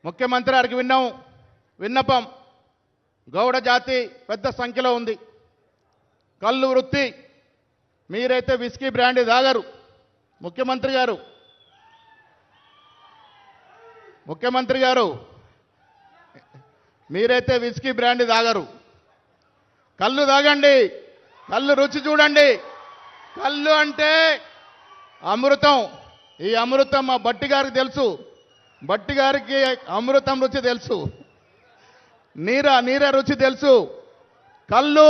ముఖ్యమంత్రి గారికి విన్నపం గౌడ జాతి పెద్ద సంఖ్యలో ఉంది. కళ్ళు వృత్తి మీరైతే విస్కీ బ్రాండీ తాగరు. ముఖ్యమంత్రి గారు మీరైతే విస్కీ బ్రాండీ తాగరు. కళ్ళు తాగండి, కళ్ళు రుచి చూడండి. కళ్ళు అంటే అమృతం. ఈ అమృతం మా బట్టి గారికి తెలుసు. బట్టి గారికి అమృతం రుచి తెలుసు, నీర రుచి తెలుసు. కళ్ళు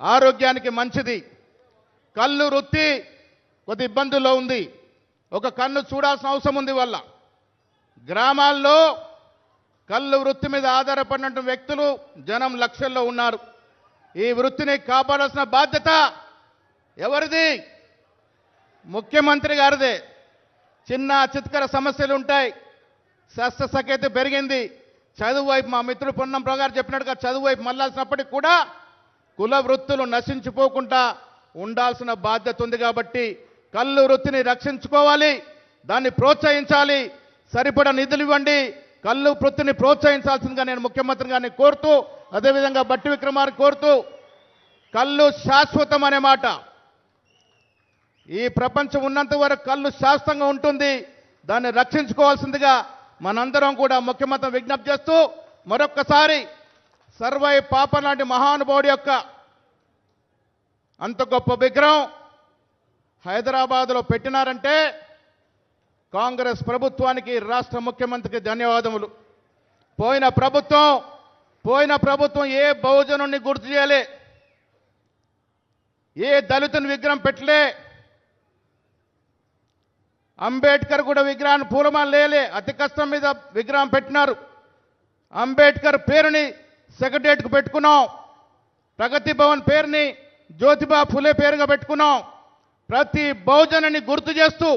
ఆరోగ్యానికి మంచిది. కళ్ళు వృత్తి కొద్ది ఇబ్బందుల్లో ఉంది. ఒక కన్ను చూడాల్సిన అవసరం ఉంది. వల్ల గ్రామాల్లో కళ్ళు వృత్తి మీద ఆధారపడిన వ్యక్తులు జనం లక్షల్లో ఉన్నారు. ఈ వృత్తిని కాపాడాల్సిన బాధ్యత ఎవరిది? ముఖ్యమంత్రి గారిదే. చిన్న చిత్కర సమస్యలు ఉంటాయి. శస్త్రసఖ్యత పెరిగింది. చదువు వైపు మా మిత్రుడు పొన్నం గారు చెప్పినట్టుగా చదువు వైపు మళ్ళాల్సినప్పటికీ కూడా కుల వృత్తులు నశించిపోకుండా ఉండాల్సిన బాధ్యత ఉంది. కాబట్టి కళ్ళు వృత్తిని రక్షించుకోవాలి, దాన్ని ప్రోత్సహించాలి. సరిపడా నిధులు ఇవ్వండి. కళ్ళు వృత్తిని ప్రోత్సహించాల్సిందిగా నేను ముఖ్యమంత్రి గారిని కోరుతూ, అదేవిధంగా బట్టి విక్రమార్క కోరుతూ, కళ్ళు శాశ్వతం అనే మాట ఈ ప్రపంచం ఉన్నంత వరకు కళ్ళు శాశ్వతంగా ఉంటుంది. దాన్ని రక్షించుకోవాల్సిందిగా మనందరం కూడా ముఖ్యమంత్రి విజ్ఞప్తి చేస్తూ, మరొక్కసారి సర్వై పాప లాంటి మహానుభావుడి యొక్క అంత గొప్ప విగ్రహం హైదరాబాద్లో పెట్టినారంటే కాంగ్రెస్ ప్రభుత్వానికి, రాష్ట్ర ముఖ్యమంత్రికి ధన్యవాదములు. పోయిన ప్రభుత్వం ఏ బహుజనుని గుర్తు చేయలే, ఏ దళితుని విగ్రహం పెట్టలే. అంబేద్కర్ కూడా విగ్రహాన్ని పూలమాల లేలే, అతి కష్టం మీద విగ్రహం పెట్టినారు. అంబేద్కర్ పేరుని సెక్రటరియట్కు పెట్టుకున్నాం. ప్రగతి భవన్ పేరుని జ్యోతిబా ఫులే పేరుగా పెట్టుకున్నాం. ప్రతి బహుజనుని గుర్తు చేస్తూ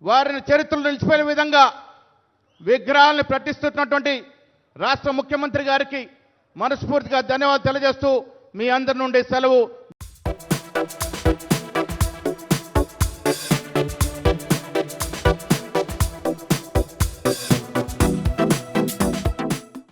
వారిని చరిత్రలో నిలిచిపోయే విధంగా విగ్రహాలను ప్రతిష్ఠిస్తున్నటువంటి రాష్ట్ర ముఖ్యమంత్రి గారికి మనస్ఫూర్తిగా ధన్యవాదాలు తెలియజేస్తూ మీ అందరి నుండి సెలవు.